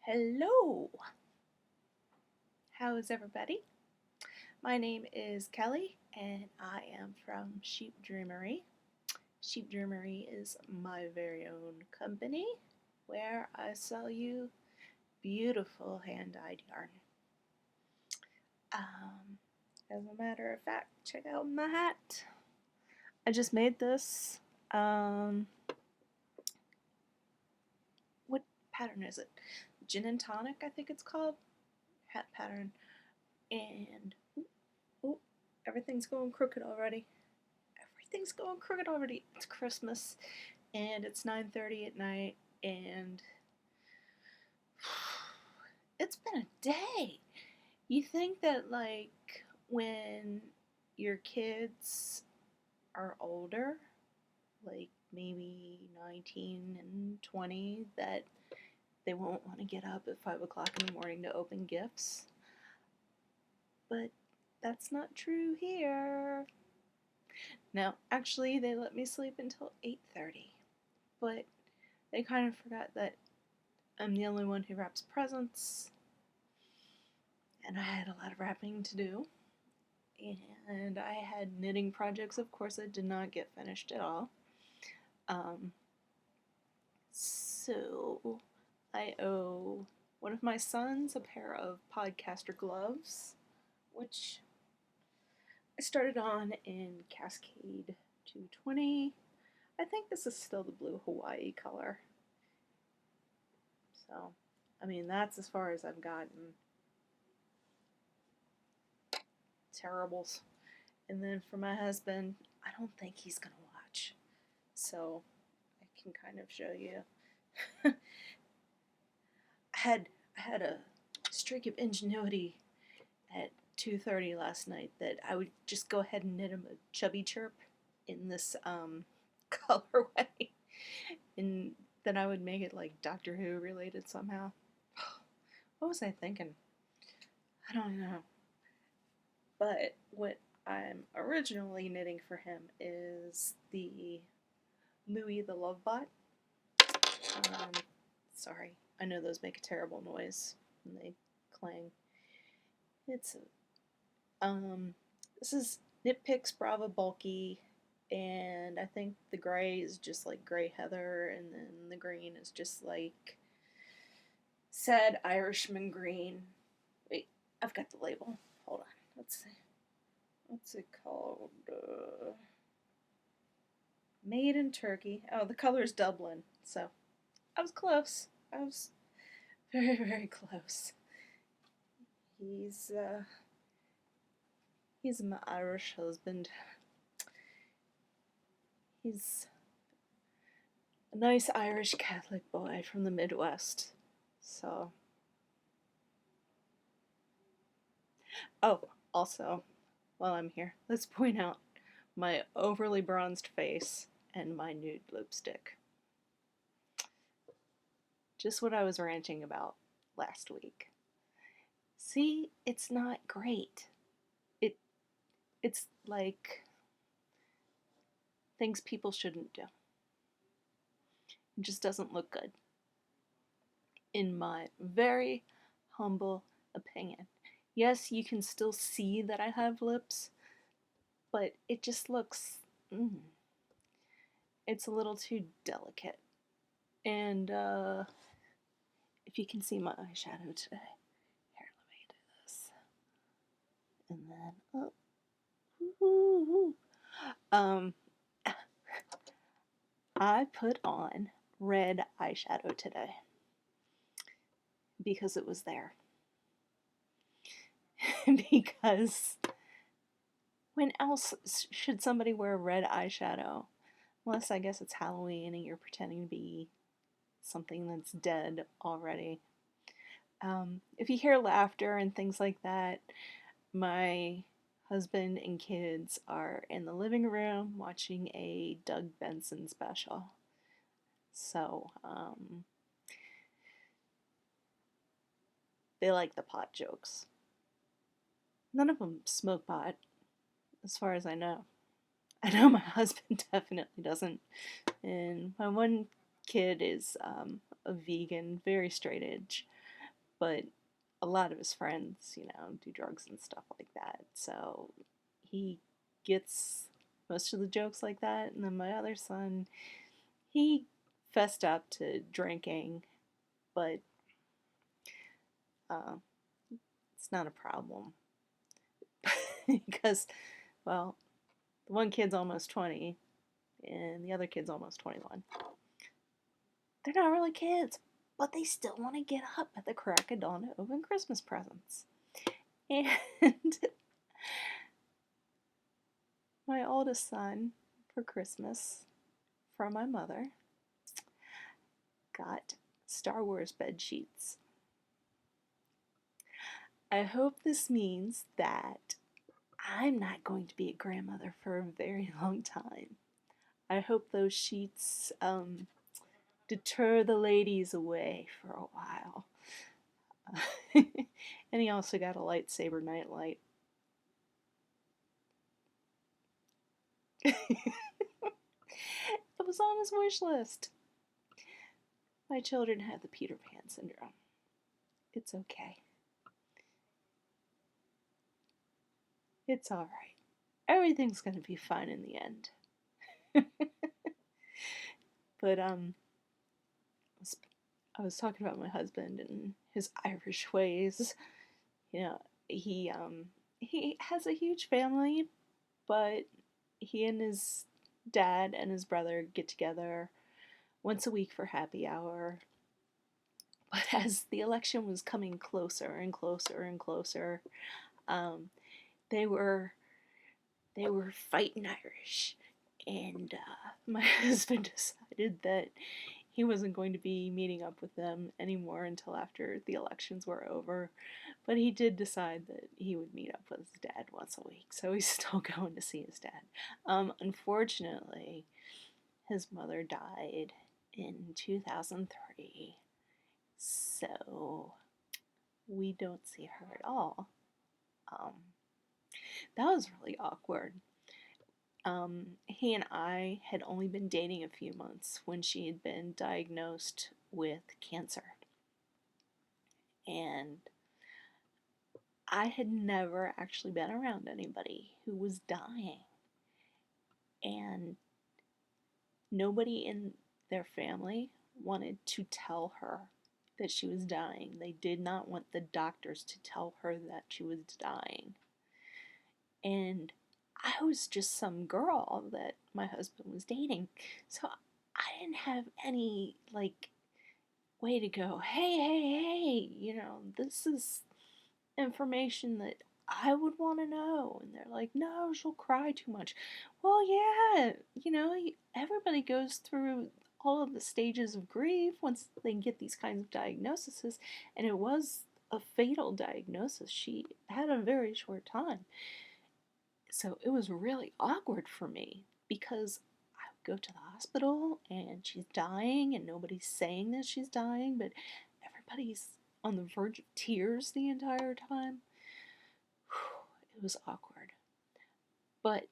Hello! How is everybody? My name is Kelly and I am from SheepDreamery. SheepDreamery is my very own company where I sell you beautiful hand-dyed yarn. As a matter of fact, check out my hat. I just made this. What pattern is it? Gin and tonic, I think it's called. Hat pattern. And oh, everything's going crooked already. Everything's going crooked already. It's Christmas and it's 9:30 at night and it's been a day. You think that like when your kids are older, like maybe 19 and 20, that they won't want to get up at 5 o'clock in the morning to open gifts. But that's not true here. Now, actually, they let me sleep until 8:30, but they kind of forgot that I'm the only one who wraps presents, and I had a lot of wrapping to do, and I had knitting projects, of course, that did not get finished at all. So I owe one of my sons a pair of podcaster gloves, which I started on in Cascade 220. I think this is still the blue Hawaii color. So, I mean, that's as far as I've gotten. Terribles. And then for my husband, I don't think he's going to watch. So, I can kind of show you. I had a streak of ingenuity at 2:30 last night that I would just go ahead and knit him a chubby chirp in this colorway, and then I would make it like Doctor Who related somehow. What was I thinking? I don't know. But what I'm originally knitting for him is the Louie the Lovebot. Sorry, I know those make a terrible noise when they clang. It's this is Knit Picks Brava Bulky, and I think the gray is just like Gray Heather, and then the green is just like Sad Irishman Green. Wait, I've got the label. Hold on, let's see. What's it called? Made in Turkey. Oh, the color's Dublin, so I was close. I was very, very close. He's my Irish husband. He's a nice Irish Catholic boy from the Midwest. So, oh, also, while I'm here, let's point out my overly bronzed face and my nude lipstick. Just what I was ranting about last week. See, it's not great. It's like things people shouldn't do. It just doesn't look good. In my very humble opinion. Yes, you can still see that I have lips, but it just looks, it's a little too delicate. And if you can see my eyeshadow today, here, let me do this. And then, I put on red eyeshadow today because it was there. Because when else should somebody wear red eyeshadow? Unless I guess it's Halloween and you're pretending to be something that's dead already. If you hear laughter and things like that, my husband and kids are in the living room watching a Doug Benson special. So, they like the pot jokes. None of them smoke pot, as far as I know. I know my husband definitely doesn't. And my one kid is a vegan, very straight edge, but a lot of his friends, do drugs and stuff like that. So he gets most of the jokes like that. And then my other son, he fessed up to drinking, but uh, it's not a problem because, well, the one kid's almost 20 and the other kid's almost 21. They're not really kids, but they still want to get up at the crack of dawn to open Christmas presents. And my oldest son, for Christmas, from my mother, got Star Wars bed sheets. I hope this means that I'm not going to be a grandmother for a very long time. I hope those sheets deter the ladies away for a while. And he also got a lightsaber nightlight. It was on his wish list. My children have the Peter Pan syndrome. It's okay. It's alright. Everything's gonna be fine in the end. But I was talking about my husband and his Irish ways. He has a huge family, but he and his dad and his brother get together once a week for happy hour. But as the election was coming closer and closer and closer, they were fighting Irish, and my husband decided that he wasn't going to be meeting up with them anymore until after the elections were over. But he did decide that he would meet up with his dad once a week, so he's still going to see his dad. Unfortunately, his mother died in 2003, so we don't see her at all. That was really awkward. He and I had only been dating a few months when she had been diagnosed with cancer. And I had never actually been around anybody who was dying. And nobody in their family wanted to tell her that she was dying. They did not want the doctors to tell her that she was dying. And I was just some girl that my husband was dating. So I didn't have any, way to go, hey, this is information that I would want to know. And they're like, no, she'll cry too much. Well, yeah, everybody goes through all of the stages of grief once they get these kinds of diagnoses. And it was a fatal diagnosis. She had a very short time. So it was really awkward for me because I would go to the hospital and she's dying and nobody's saying that she's dying, but everybody's on the verge of tears the entire time. It was awkward. But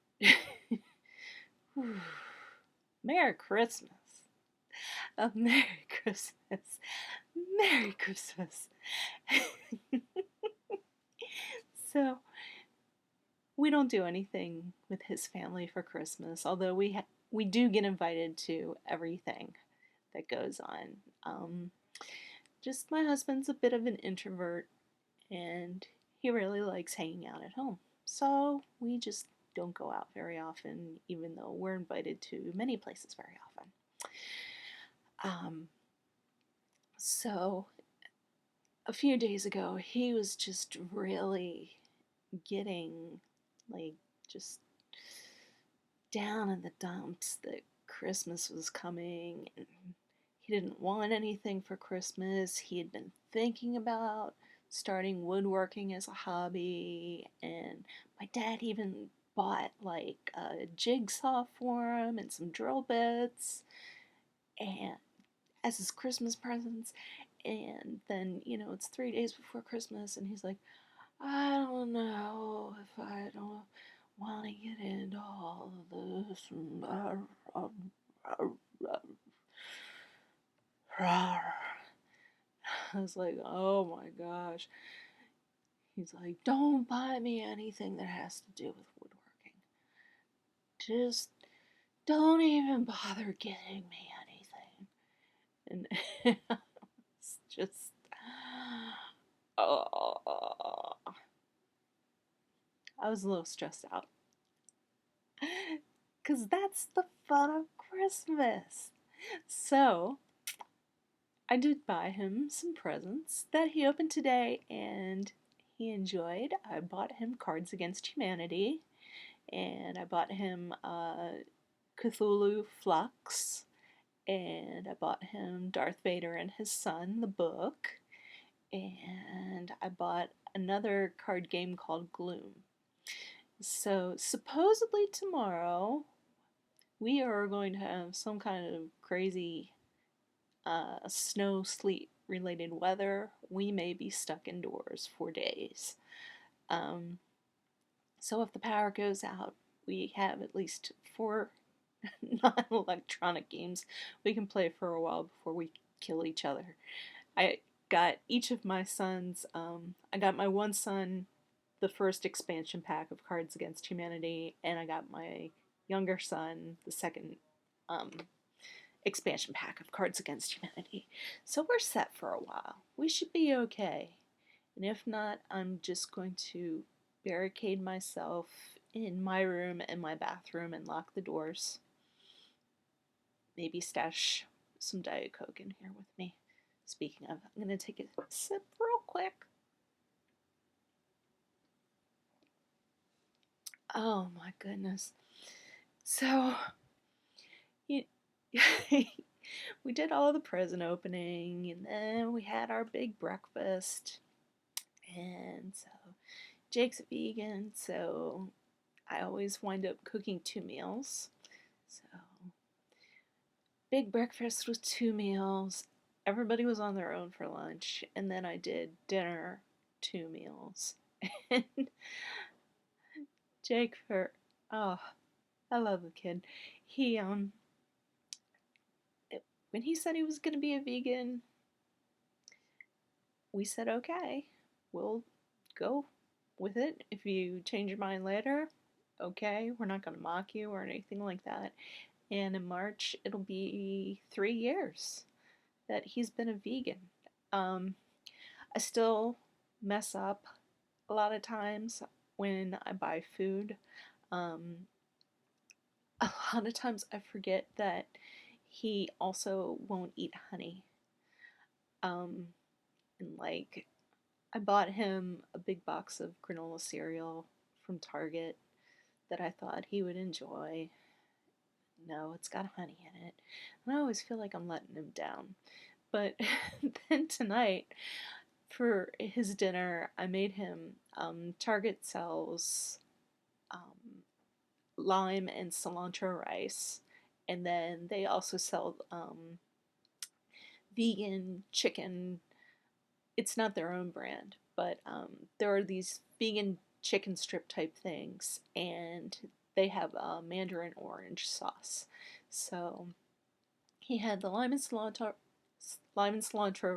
Merry Christmas. Merry Christmas. Merry Christmas. So we don't do anything with his family for Christmas, although we do get invited to everything that goes on. Just my husband's a bit of an introvert, and he really likes hanging out at home. So we just don't go out very often, even though we're invited to many places very often. So a few days ago, he was just really getting just down in the dumps that Christmas was coming, and he didn't want anything for Christmas. He had been thinking about starting woodworking as a hobby, and my dad even bought a jigsaw for him and some drill bits and as his Christmas presents. And then, it's 3 days before Christmas, and he's like, I don't know if I don't want to get into all of this. rawr. I was like, oh my gosh. He's like, don't buy me anything that has to do with woodworking. Just don't even bother getting me anything. And it's just, oh, I was a little stressed out. Because that's the fun of Christmas. So, I did buy him some presents that he opened today and he enjoyed. I bought him Cards Against Humanity, and I bought him Cthulhu Flux, and I bought him Darth Vader and His Son, the book, and I bought another card game called Gloom. So supposedly tomorrow we are going to have some kind of crazy snow, sleet related weather. We may be stuck indoors for days. So if the power goes out, we have at least 4 non-electronic games we can play for a while before we kill each other. I got each of my sons, I got my one son the first expansion pack of Cards Against Humanity, and I got my younger son the second expansion pack of Cards Against Humanity. So we're set for a while. We should be okay. And if not, I'm just going to barricade myself in my room and my bathroom and lock the doors. Maybe stash some Diet Coke in here with me. Speaking of, I'm going to take a sip real quick. Oh my goodness. So, we did all the present opening, and then we had our big breakfast. And so, Jake's a vegan, so I always wind up cooking 2 meals. So, big breakfast with 2 meals. Everybody was on their own for lunch, and then I did dinner, 2 meals. And Jake, oh, I love the kid. He when he said he was going to be a vegan, we said okay, we'll go with it. If you change your mind later, okay, we're not going to mock you or anything like that. And in March, it'll be 3 years that he's been a vegan. I still mess up a lot of times when I buy food. A lot of times I forget that he also won't eat honey. And like, I bought him a big box of granola cereal from Target that I thought he would enjoy. No, it's got honey in it. And I always feel like I'm letting him down. But then tonight, for his dinner, I made him, Target sells lime and cilantro rice. And then they also sell vegan chicken. It's not their own brand, but there are these vegan chicken strip type things, and they have a mandarin orange sauce. So he had the lime and cilantro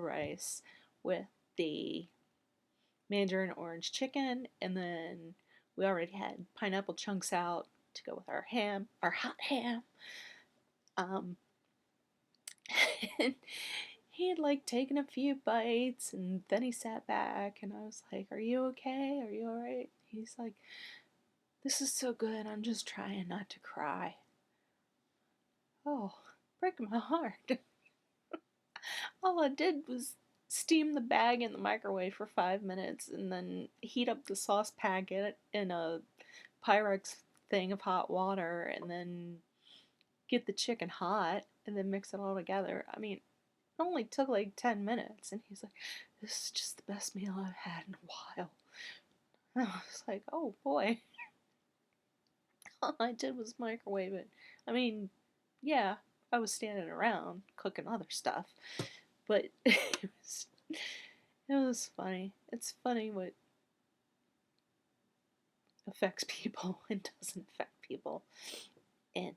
rice with the mandarin orange chicken, and then we already had pineapple chunks out to go with our ham, our hot ham. And he had like taken a few bites, and then he sat back, and I was like, "Are you okay? Are you alright?" He's like, "This is so good, I'm just trying not to cry." Oh, break my heart. All I did was steam the bag in the microwave for 5 minutes and then heat up the sauce packet in a Pyrex thing of hot water and then get the chicken hot and then mix it all together. I mean, it only took like 10 minutes. And he's like, "This is just the best meal I've had in a while." And I was like, oh boy. All I did was microwave it. I mean, yeah, I was standing around cooking other stuff. But it was funny. It's funny what affects people and doesn't affect people. And,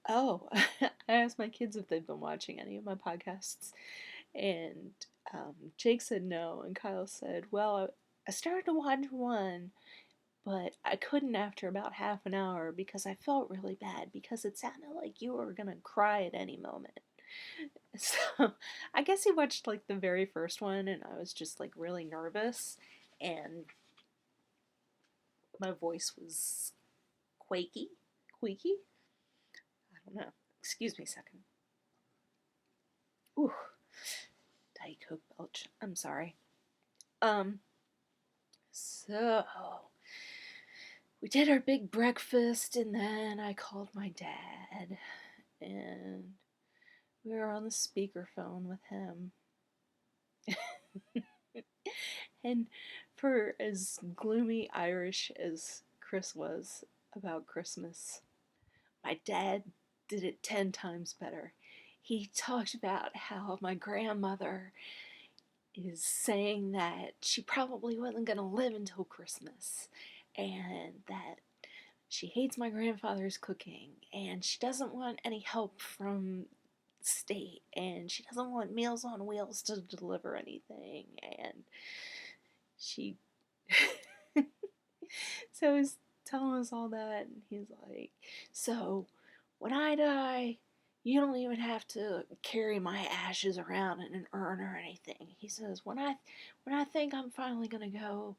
oh, I asked my kids if they've been watching any of my podcasts, and Jake said no, and Kyle said, well, I started to watch one, but I couldn't after about half an hour because I felt really bad because it sounded like you were gonna cry at any moment. So I guess he watched like the very first one, and I was just like really nervous, and my voice was queaky. I don't know. Excuse me a second. Ooh, Diet Coke belch. I'm sorry. Um, so we did our big breakfast, and then I called my dad, and we were on the speakerphone with him. And for as gloomy Irish as Chris was about Christmas, my dad did it 10 times better. He talked about how my grandmother is saying that she probably wasn't going to live until Christmas, and that she hates my grandfather's cooking, and she doesn't want any help from the state, and she doesn't want Meals on Wheels to deliver anything, and she so he's telling us all that, and he's like, so when I die, you don't even have to carry my ashes around in an urn or anything. He says, when I think I'm finally gonna go,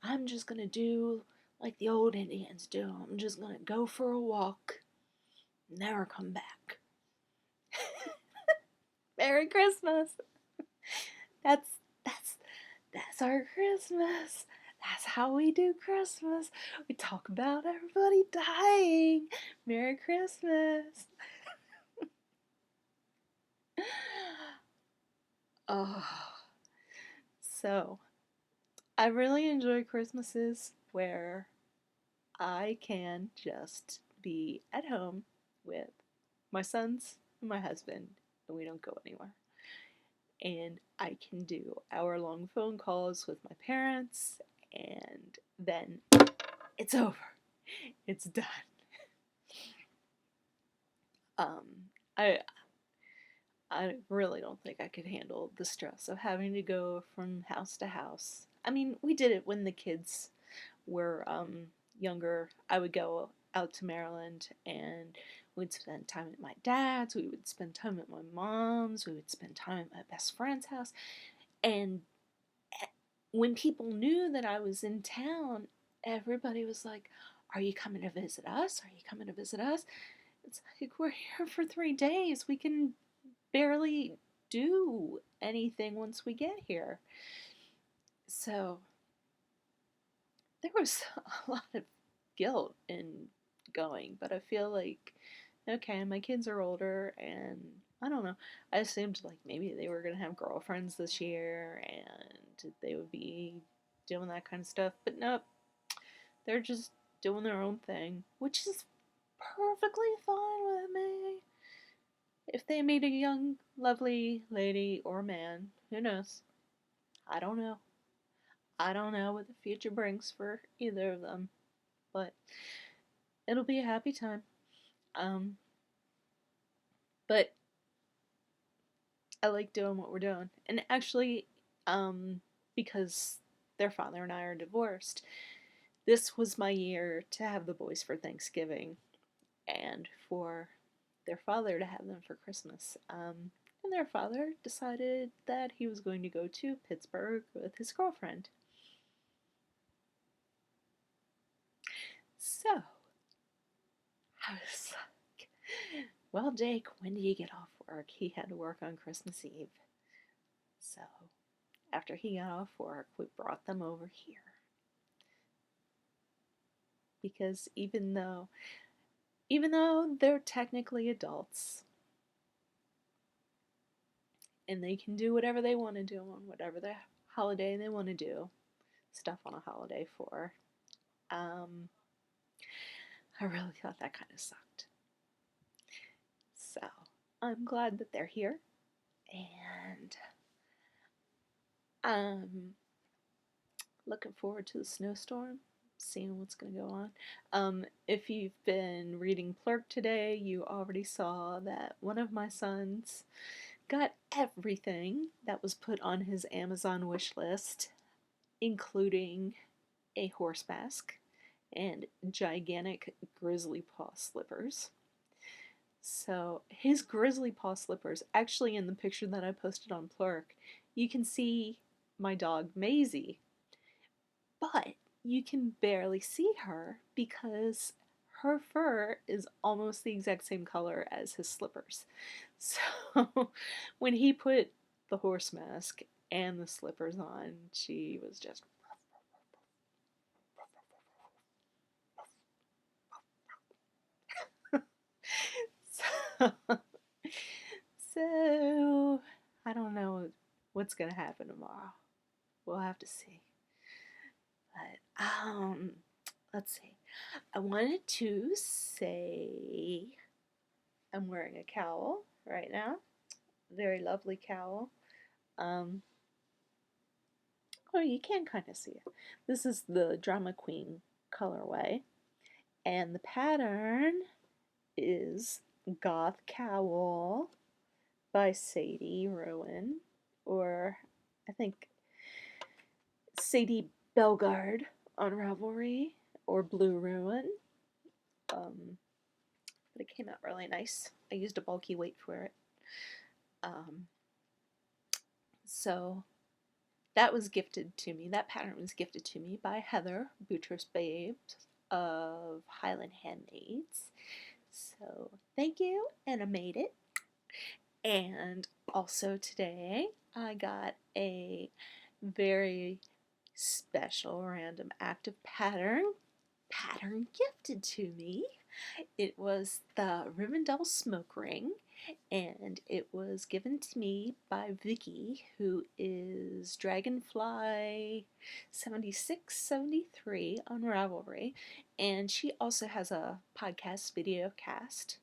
I'm just gonna do like the old Indians do. I'm just gonna go for a walk, never come back. Merry Christmas. That's that's that's our Christmas. That's how we do Christmas. We talk about everybody dying. Merry Christmas. Oh, so I really enjoy Christmases where I can just be at home with my sons and my husband, and we don't go anywhere. And I can do hour-long phone calls with my parents, and then it's over. It's done. Um, I I really don't think I could handle the stress of having to go from house to house. I mean, we did it when the kids were younger. I would go out to Maryland, and we'd spend time at my dad's, we would spend time at my mom's, we would spend time at my best friend's house. And when people knew that I was in town, everybody was like, are you coming to visit us? Are you coming to visit us? It's like, we're here for 3 days. We can barely do anything once we get here. So there was a lot of guilt in going, but I feel like, okay, my kids are older, and I don't know. I assumed like maybe they were gonna have girlfriends this year and they would be doing that kind of stuff, but nope, they're just doing their own thing, which is perfectly fine with me. If they meet a young, lovely lady or man, who knows? I don't know. I don't know what the future brings for either of them, but it'll be a happy time. Um, but I like doing what we're doing. And actually, because their father and I are divorced, this was my year to have the boys for Thanksgiving and for their father to have them for Christmas. And their father decided that he was going to go to Pittsburgh with his girlfriend. So, I was like, well, Jake, when do you get off work? He had to work on Christmas Eve. So, after he got off work, we brought them over here. Because even though they're technically adults and they can do whatever they want to do on whatever the holiday they want to do, stuff on a holiday for, I really thought that kind of sucked. So I'm glad that they're here, and I'm looking forward to the snowstorm seeing what's going to go on. If you've been reading Plurk today, you already saw that one of my sons got everything that was put on his Amazon wish list, including a horse mask and gigantic grizzly paw slippers. So his grizzly paw slippers, actually in the picture that I posted on Plurk, you can see my dog Maisie, but you can barely see her because her fur is almost the exact same color as his slippers. So when he put the horse mask and the slippers on, she was just so, so I don't know what's gonna happen tomorrow. We'll have to see. But let's see. I wanted to say I'm wearing a cowl right now. Very lovely cowl. Um, oh, you can kind of see it. This is the Drama Queen colorway, and the pattern is Goth Cowl by Sadie Rowan, or I think Sadie Belgard on Ravelry, or Blue Ruin. But it came out really nice. I used a bulky weight for it. So that was gifted to me. That pattern was gifted to me by Heather Boutros Babes of Highland Handmaids. So thank you, and I made it. And also today I got a very special random act of pattern gifted to me. It was the Rivendell smoke ring, and it was given to me by Vicky, who is Dragonfly 7673 on Ravelry, and she also has a podcast, Videocast.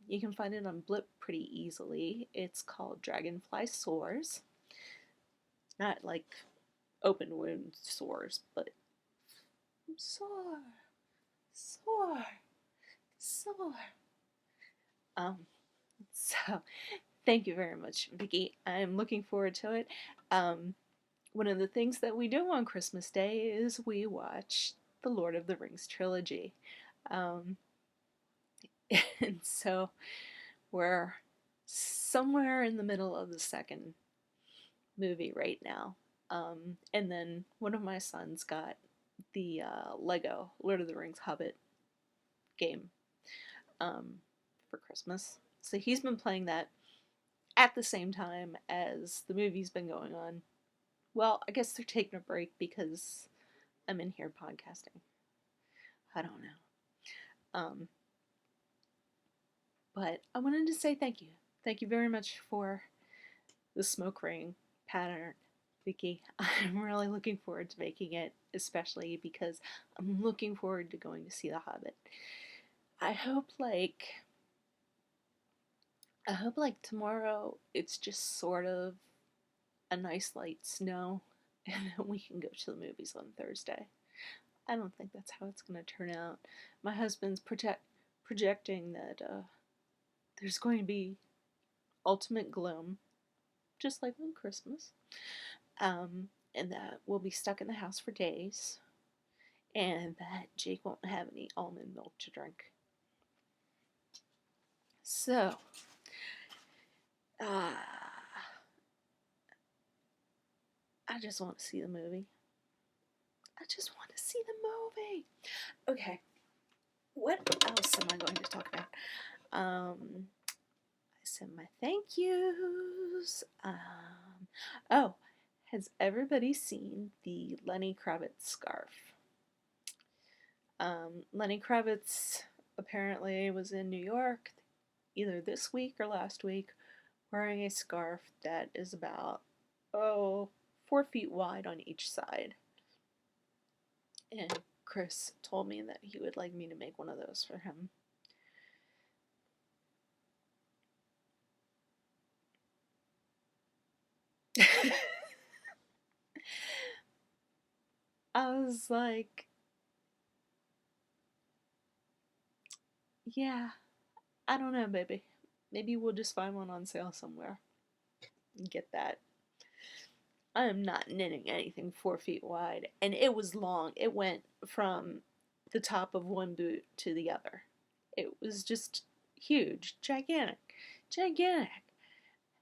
You can find it on Blip pretty easily. It's called Dragonfly Soars. Not like open wound sores, but soar, soar, soar. So thank you very much, Vicky. I'm looking forward to it. One of the things that we do on Christmas Day is we watch the Lord of the Rings trilogy. And so we're somewhere in the middle of the second movie right now. And then one of my sons got the Lego Lord of the Rings Hobbit game for Christmas. So he's been playing that at the same time as the movie's been going on. Well, I guess they're taking a break because I'm in here podcasting. I don't know. But I wanted to say thank you. Thank you very much for the smoke ring pattern, Vicky. I'm really looking forward to making it, especially because I'm looking forward to going to see The Hobbit. I hope tomorrow it's just sort of a nice light snow and then we can go to the movies on Thursday. I don't think that's how it's going to turn out. My husband's projecting that there's going to be ultimate gloom, just like on Christmas, and that we'll be stuck in the house for days, and that Jake won't have any almond milk to drink. So, I just want to see the movie. I just want to see the movie. Okay, what else am I going to talk about? I sent my thank yous. Oh, has everybody seen the Lenny Kravitz scarf? Lenny Kravitz apparently was in New York either this week or last week wearing a scarf that is about 4 feet wide on each side. And Chris told me that he would like me to make one of those for him. I was like, Yeah, I don't know, baby. Maybe we'll just find one on sale somewhere and get that. I am not knitting anything 4 feet wide, and it was long. It went from the top of one boot to the other. It was just huge, gigantic, gigantic.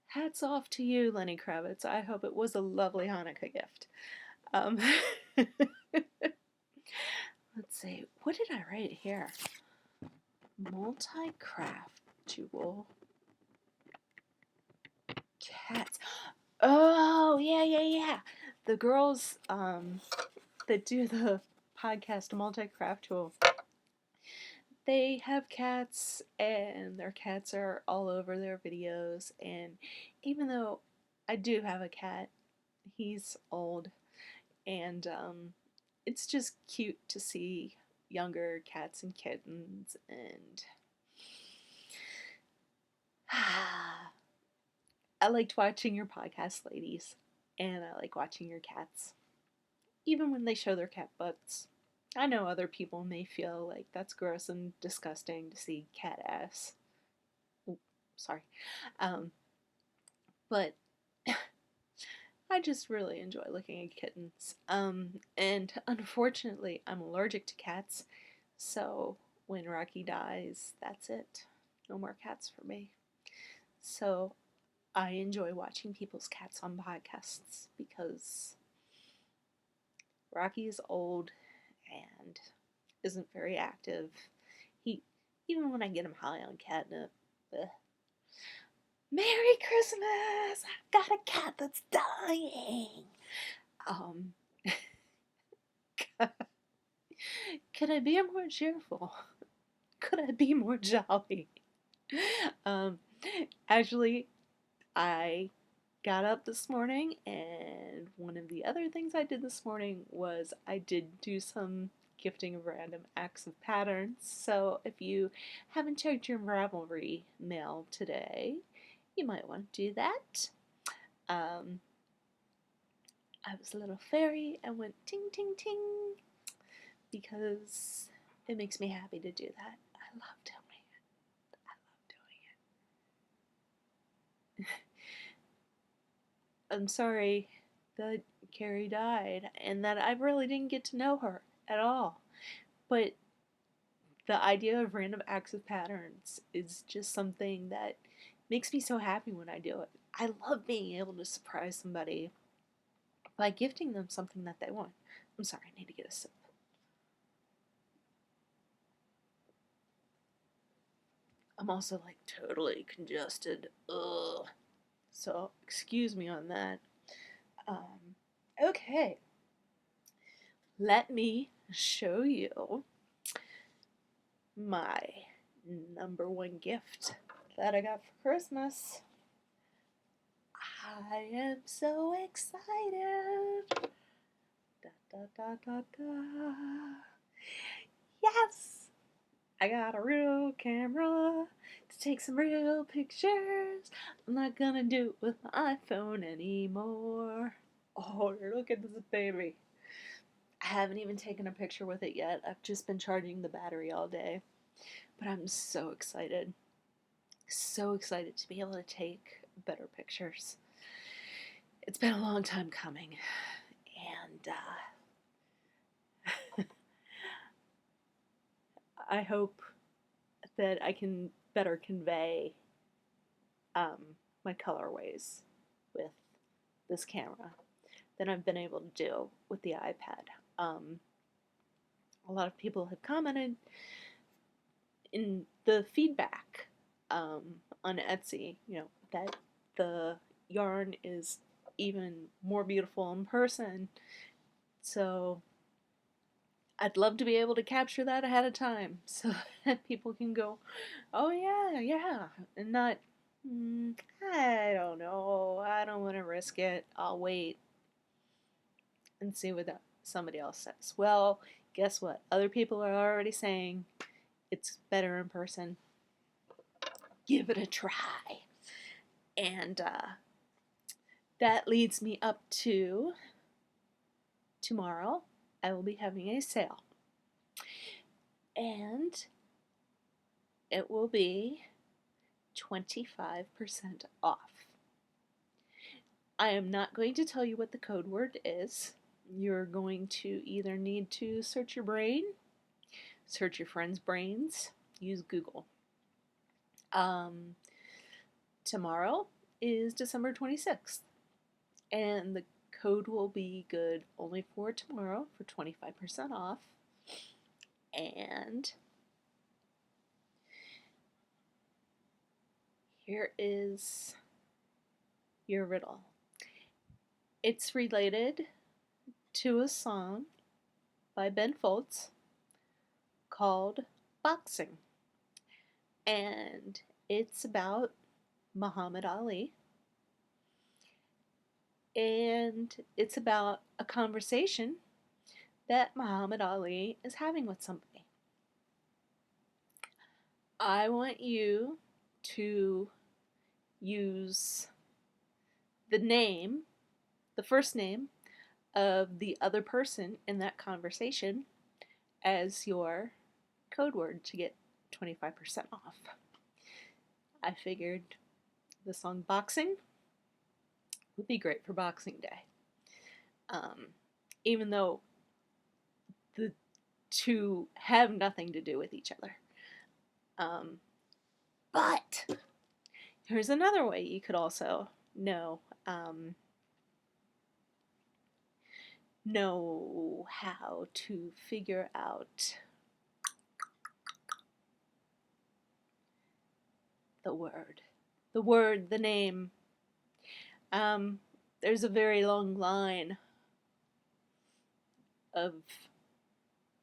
Hats off to you, Lenny Kravitz. I hope it was a lovely Hanukkah gift. Um, let's see, what did I write here? Multi-craft jewel cats. Oh, yeah. The girls that do the podcast Multi-Craft Jewel, they have cats, and their cats are all over their videos. And even though I do have a cat, he's old, and it's just cute to see younger cats and kittens. And I liked watching your podcast, ladies, and I like watching your cats, even when they show their cat butts. I know other people may feel like that's gross and disgusting to see cat ass. Ooh, sorry. Um, but I just really enjoy looking at kittens. And unfortunately, I'm allergic to cats, so when Rocky dies, that's it. No more cats for me. So I enjoy watching people's cats on podcasts because Rocky is old and isn't very active. He, even when I get him high on catnip, ugh. Merry Christmas! I've got a cat that's dying. Um, could I be more cheerful? Could I be more jolly? Um, actually, I got up this morning, and one of the other things I did this morning was I did do some gifting of random acts of patterns. So if you haven't checked your Ravelry mail today, you might want to do that. I was a little fairy and went ting ting ting because it makes me happy to do that. I love doing it. I love doing it. I'm sorry that Carrie died and that I really didn't get to know her at all. But the idea of random acts of patterns is just something that makes me so happy when I do it. I love being able to surprise somebody by gifting them something that they want. I'm sorry, I need to get a sip. I'm also like totally congested. Ugh. So excuse me on that. Okay. Let me show you my number one gift that I got for Christmas. I am so excited. Da, da, da, da, da. Yes! I got a real camera to take some real pictures. I'm not gonna do it with my iPhone anymore. Oh, look at this baby. I haven't even taken a picture with it yet. I've just been charging the battery all day. But I'm so excited. So excited to be able to take better pictures. It's been a long time coming. And I hope that I can better convey my colorways with this camera than I've been able to do with the iPad. A lot of people have commented in the feedback on Etsy, that the yarn is even more beautiful in person. So I'd love to be able to capture that ahead of time so that people can go, oh yeah, and not, I don't know, I don't want to risk it, I'll wait and see what somebody else says. Well, guess what? Other people are already saying it's better in person. Give it a try. And that leads me up to tomorrow. I will be having a sale. And it will be 25% off. I am not going to tell you what the code word is. You're going to either need to search your brain, search your friends' brains, use Google. Tomorrow is December 26th, and the code will be good only for tomorrow for 25% off. And here is your riddle. It's related to a song by Ben Folds called Boxing. And it's about Muhammad Ali. And it's about a conversation that Muhammad Ali is having with somebody. I want you to use the name, the first name of the other person in that conversation as your code word to get 25% off. I figured the song Boxing would be great for Boxing Day. Even though the two have nothing to do with each other. But here's another way you could also know how to figure out the name. There's a very long line of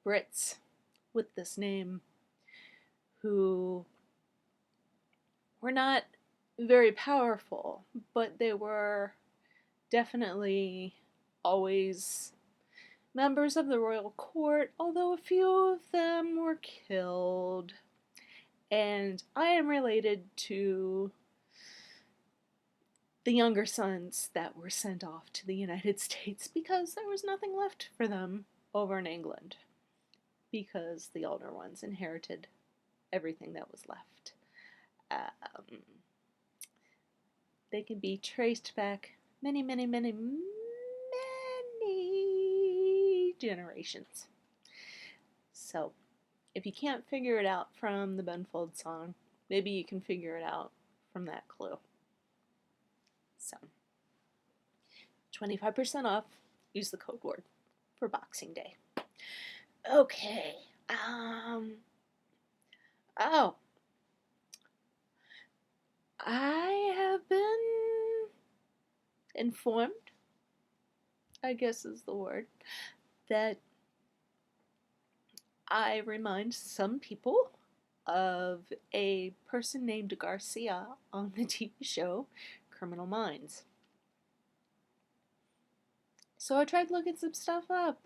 Brits with this name who were not very powerful, but they were definitely always members of the royal court, although a few of them were killed. And I am related to the younger sons that were sent off to the United States because there was nothing left for them over in England, because the older ones inherited everything that was left. They can be traced back many, many, many, many generations. So, if you can't figure it out from the Ben Folds song, maybe you can figure it out from that clue. So, 25% off, use the code word for Boxing Day. Okay. Oh. I have been informed, I guess is the word, that I remind some people of a person named Garcia on the TV show Criminal Minds. So I tried looking some stuff up.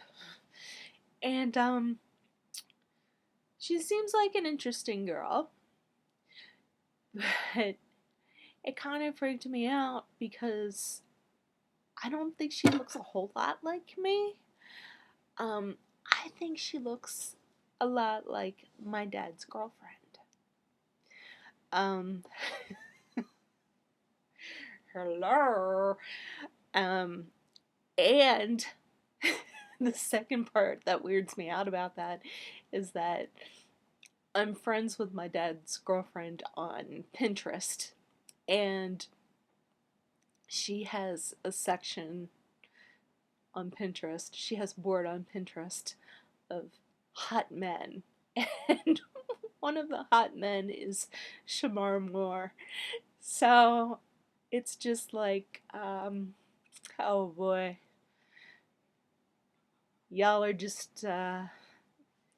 And, she seems like an interesting girl. But it kind of freaked me out because I don't think she looks a whole lot like me. I think she looks a lot like my dad's girlfriend. Hello. And the second part that weirds me out about that is that I'm friends with my dad's girlfriend on Pinterest, and she has a section on Pinterest. She has a board on Pinterest of hot men, and one of the hot men is Shamar Moore. So it's just like, oh boy, y'all are just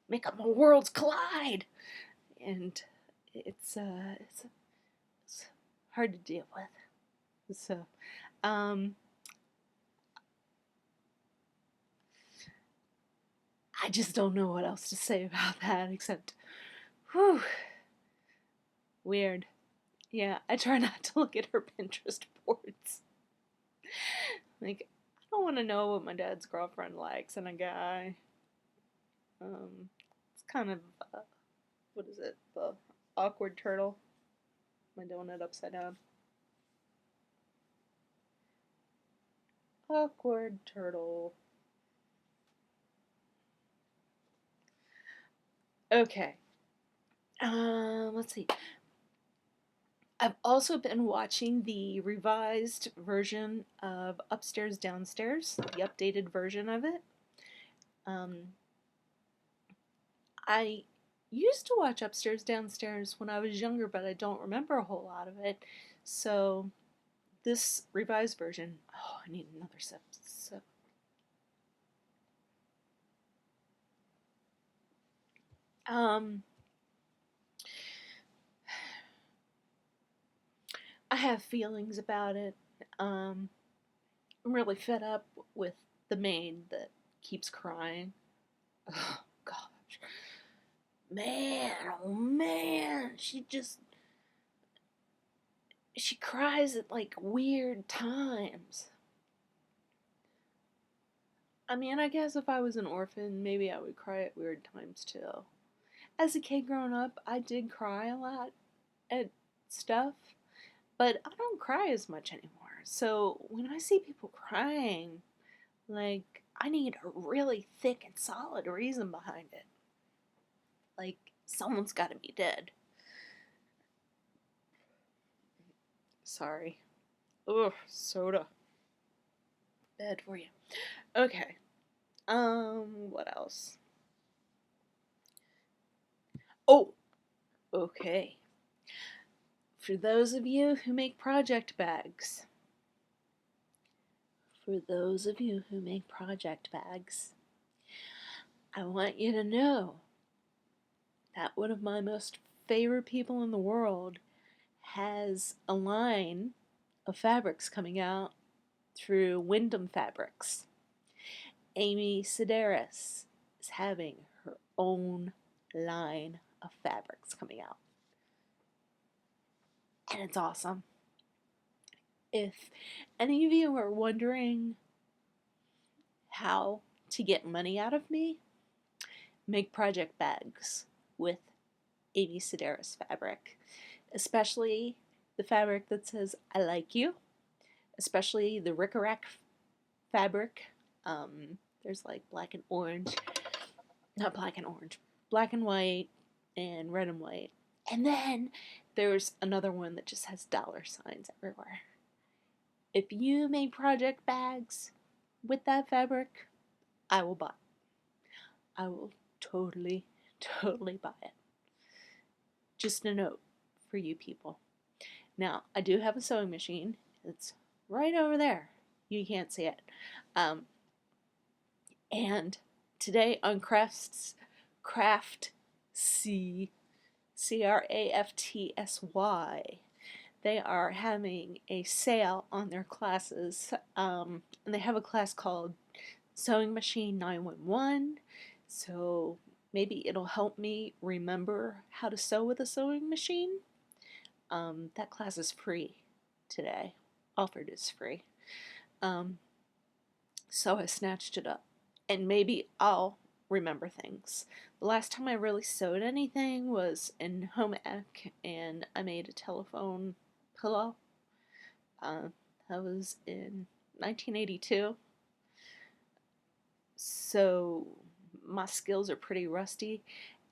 making my worlds collide, and it's hard to deal with. So, I just don't know what else to say about that except, whew, weird. Yeah, I try not to look at her Pinterest boards. Like, I don't want to know what my dad's girlfriend likes in a guy. It's kind of, what is it? Awkward turtle. My donut upside down. Awkward turtle. Okay. Let's see. I've also been watching the revised version of Upstairs Downstairs, the updated version of it. I used to watch Upstairs Downstairs when I was younger, but I don't remember a whole lot of it. So this revised version, oh, I need another sip. Um, I have feelings about it. I'm really fed up with the maid that keeps crying. Oh, gosh. Man, oh man, she cries at like weird times. I mean, I guess if I was an orphan, maybe I would cry at weird times too. As a kid growing up, I did cry a lot at stuff, but I don't cry as much anymore. So when I see people crying, like, I need a really thick and solid reason behind it. Like, someone's got to be dead. Sorry. Ugh, soda. Bad for you. Okay. What else? Oh, okay. For those of you who make project bags, I want you to know that one of my most favorite people in the world has a line of fabrics coming out through Wyndham Fabrics. Amy Sedaris is having her own line of fabrics coming out. And it's awesome. If any of you are wondering how to get money out of me, make project bags with Amy Sedaris fabric. Especially the fabric that says, I like you. Especially the Rickrack fabric. There's like black and orange. Not black and orange. Black and white and red and white. And then there's another one that just has dollar signs everywhere. If you make project bags with that fabric, I will buy. I will totally buy it. Just a note for you people. Now, I do have a sewing machine. It's right over there. You can't see it. And today on Craftsy, Craftsy, they are having a sale on their classes. And they have a class called Sewing Machine 911. So maybe it'll help me remember how to sew with a sewing machine. That class is free today. Offered is free. So I snatched it up. And maybe I'll remember things. The last time I really sewed anything was in home ec, and I made a telephone pillow. That was in 1982. So my skills are pretty rusty,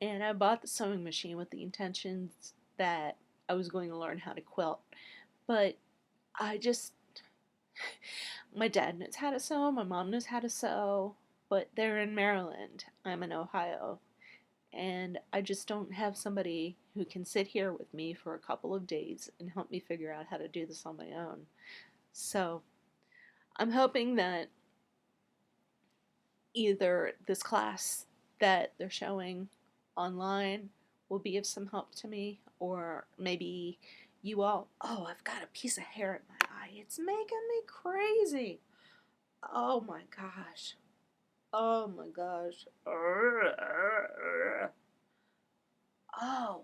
and I bought the sewing machine with the intentions that I was going to learn how to quilt. But my dad knows how to sew, my mom knows how to sew, but they're in Maryland. I'm in Ohio. And I just don't have somebody who can sit here with me for a couple of days and help me figure out how to do this on my own. So I'm hoping that either this class that they're showing online will be of some help to me, or maybe you all. Oh, I've got a piece of hair in my eye. It's making me crazy. Oh my gosh. Oh my gosh. Oh,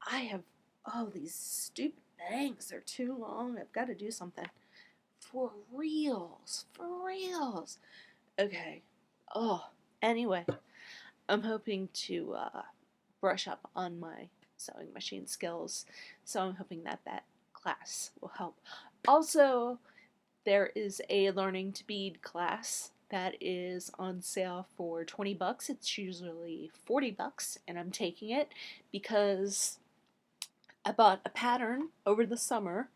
I have. Oh, these stupid bangs are too long. I've got to do something. For reals. For reals. Okay. Oh, anyway, I'm hoping to brush up on my sewing machine skills. So I'm hoping that that class will help. Also, there is a learning to bead class that is on sale for $20. It's usually $40, and I'm taking it because I bought a pattern over the summer.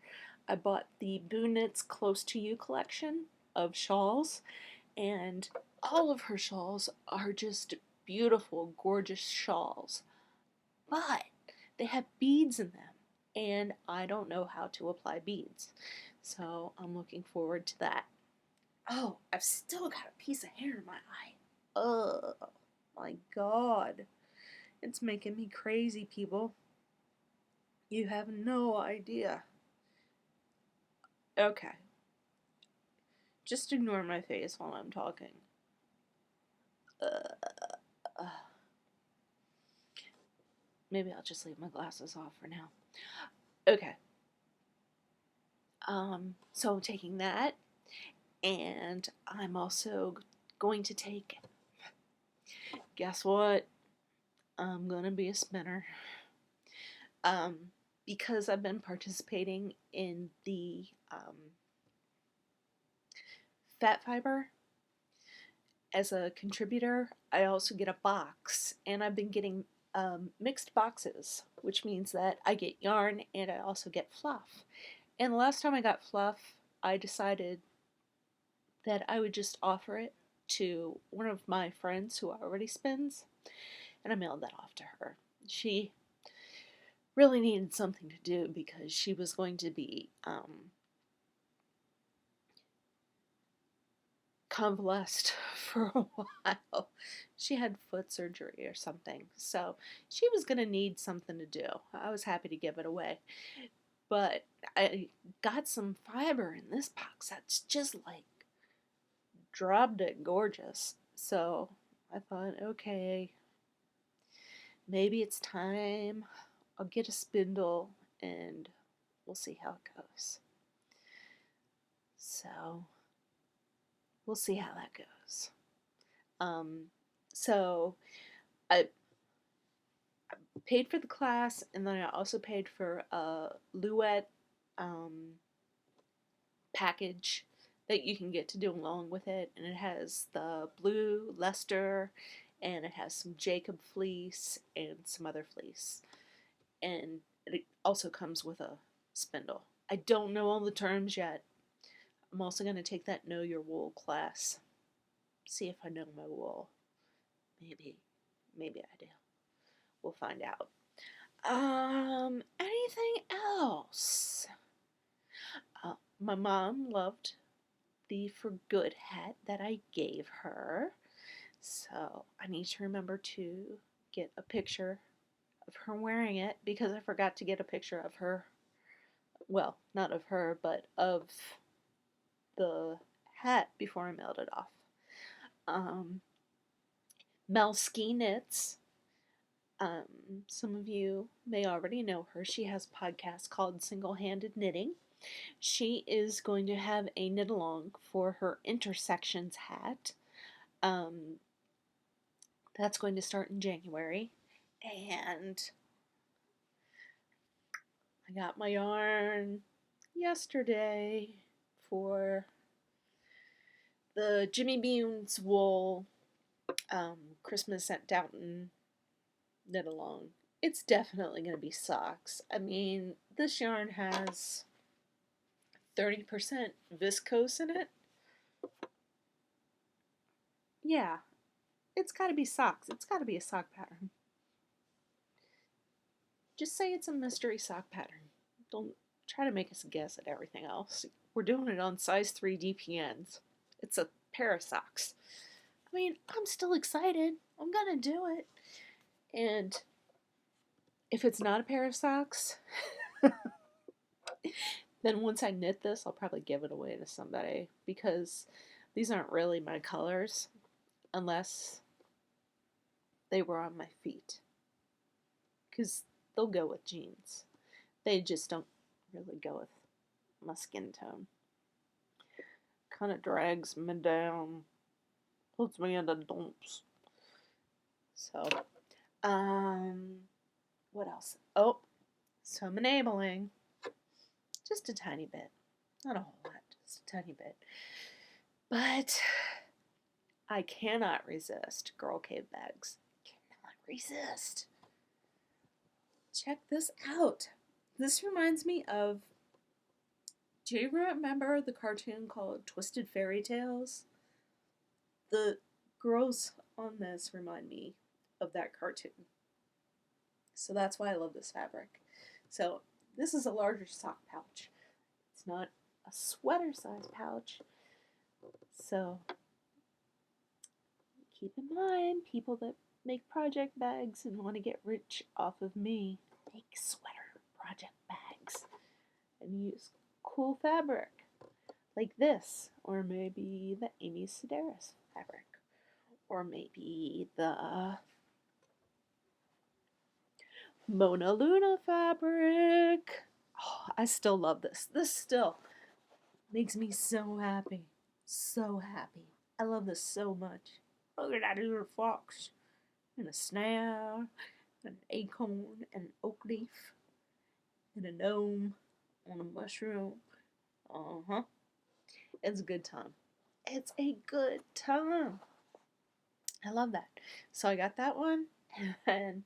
I bought the Boo Knits Close to You collection of shawls, and all of her shawls are just beautiful, gorgeous shawls. But they have beads in them, and I don't know how to apply beads. So I'm looking forward to that. Oh, I've still got a piece of hair in my eye. Oh, my God. It's making me crazy, people. You have no idea. Okay. Just ignore my face while I'm talking. Maybe I'll just leave my glasses off for now. Okay. So I'm taking that, and I'm also going to take, guess what? I'm gonna be a spinner. Um, because I've been participating in the fat fiber as a contributor, I also get a box, and I've been getting mixed boxes, which means that I get yarn and I also get fluff. And the last time I got fluff, I decided that I would just offer it to one of my friends who already spins, and I mailed that off to her. She really needed something to do because she was going to be convalesced for a while. She had foot surgery or something, so she was going to need something to do. I was happy to give it away. But I got some fiber in this box that's just like drop dead gorgeous. So I thought, okay, maybe it's time. I'll get a spindle and we'll see how it goes. So we'll see how that goes. So I paid for the class, and then I also paid for a Luette package that you can get to do along with it, and it has the blue Leicester, and it has some Jacob fleece and some other fleece, and it also comes with a spindle. I don't know all the terms yet. I'm also going to take that Know Your Wool class. See if I know my wool. Maybe I do. We'll find out. Anything else? My mom loved the For Good hat that I gave her. So I need to remember to get a picture of her wearing it because I forgot to get a picture of her. Well, not of her, but of the hat before I mailed it off. Mel Ski Knits. Some of you may already know her. She has a podcast called Single Handed Knitting. She is going to have a knit along for her Intersections hat. That's going to start in January. And I got my yarn yesterday for the Jimmy Beans wool Christmas at Downton knit along. It's definitely going to be socks. I mean, this yarn has 30% viscose in it. Yeah, it's got to be socks. It's got to be a sock pattern. Just say it's a mystery sock pattern. Don't try to make us guess at everything else. We're doing it on size 3 DPNs. It's a pair of socks. I mean, I'm still excited. I'm gonna do it. And if it's not a pair of socks, then once I knit this, I'll probably give it away to somebody because these aren't really my colors unless they were on my feet. Because they'll go with jeans. They just don't really go with my skin tone. Kind of drags me down, puts me in the dumps. So, what else? Oh, some enabling. Just a tiny bit. Not a whole lot, just a tiny bit. But I cannot resist Girl Cave bags. Cannot resist. Check this out. This reminds me of, do you remember the cartoon called Twisted Fairy Tales? The girls on this remind me of that cartoon. So that's why I love this fabric. So this is a larger sock pouch. It's not a sweater size pouch. So keep in mind, people that make project bags and want to get rich off of me, make sweater project bags and use cool fabric like this, or maybe the Amy Sedaris fabric, or maybe the Mona Luna fabric. Oh, I still love this. This still makes me so happy. So happy. I love this so much. Look at that little fox. And a snail. And an acorn. And an oak leaf. And a gnome. On a mushroom. Uh-huh. It's a good time. It's a good time. I love that. So I got that one. And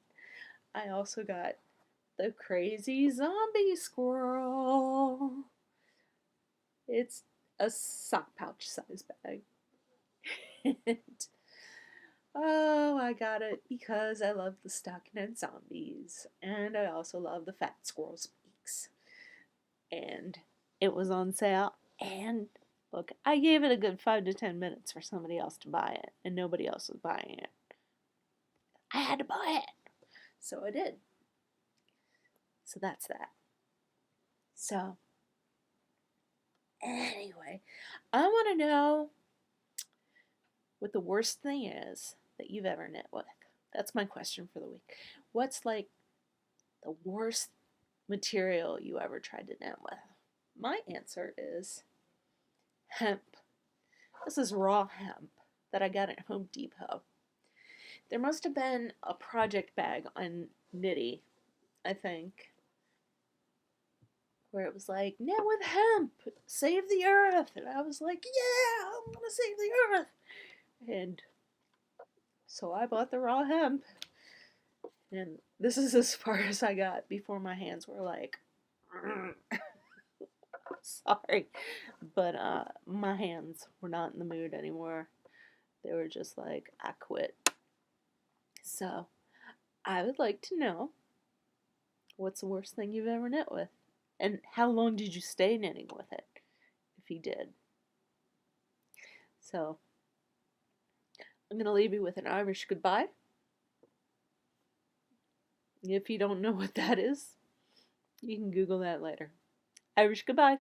I also got the crazy zombie squirrel. It's a sock pouch size bag. And, oh, I got it because I love the stockinette zombies. And I also love the fat squirrel speaks. And it was on sale. And look, I gave it a good 5 to 10 minutes for somebody else to buy it. And nobody else was buying it. I had to buy it. So I did. So that's that. So, anyway, I want to know what the worst thing is that you've ever knit with. That's my question for the week. What's like the worst material you ever tried to knit with? My answer is hemp. This is raw hemp that I got at Home Depot. There must have been a project bag on Knitty, I think, where it was like, knit with hemp, save the earth. And I was like, yeah, I'm going to save the earth. And so I bought the raw hemp. And this is as far as I got before my hands were like, sorry. But my hands were not in the mood anymore. They were just like, I quit. So I would like to know, what's the worst thing you've ever knit with? And how long did you stay knitting with it, if you did? So I'm going to leave you with an Irish goodbye. If you don't know what that is, you can Google that later. Irish goodbye.